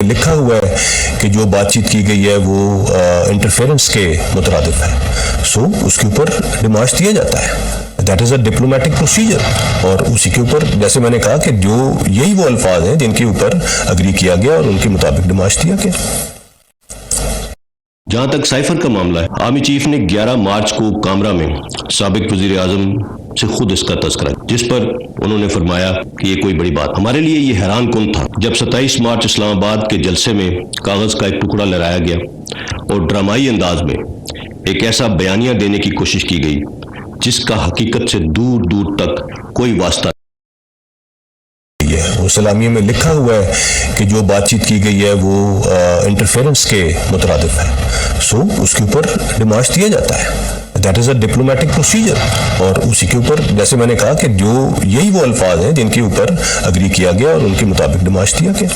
لکھا ہوا ہے کہ جو بات چیت کی گئی ہے وہ انٹرفیرنس کے مترادف ہے، سو اس کے اوپر ڈیمارش دیا جاتا ہے، that is a diplomatic procedure, اور اسی کے اوپر جیسے میں نے کہا کہ جو یہی وہ الفاظ ہیں جن کے اوپر اگری کیا گیا اور ان کے مطابق ڈیمارش دیا گیا۔ جہاں تک سائفر کا معاملہ ہے، آرمی چیف نے 11 مارچ کو کامرا میں سابق وزیر اعظم سے خود اس کا تذکرہ، جس پر انہوں نے فرمایا کہ یہ کوئی بڑی بات، ہمارے لیے یہ حیران کن تھا جب 27 مارچ اسلام آباد کے جلسے میں کاغذ کا ایک ٹکڑا لہرایا گیا اور ڈرامائی انداز میں ایک ایسا بیانیہ دینے کی کوشش کی گئی جس کا حقیقت سے دور دور تک کوئی واسطہ وہ سلامیہ میں لکھا ہوا ہے کہ جو بات چیت کی گئی ہے وہ انٹرفیرنس کے مترادف ہے، سو اس کے اوپر ڈیمارش دیا جاتا ہے، that is a diplomatic procedure, اور اسی کے اوپر جیسے میں نے کہا کہ جو یہی وہ الفاظ ہیں جن کے اوپر اگری کیا گیا اور ان کے مطابق ڈیمارش دیا گیا۔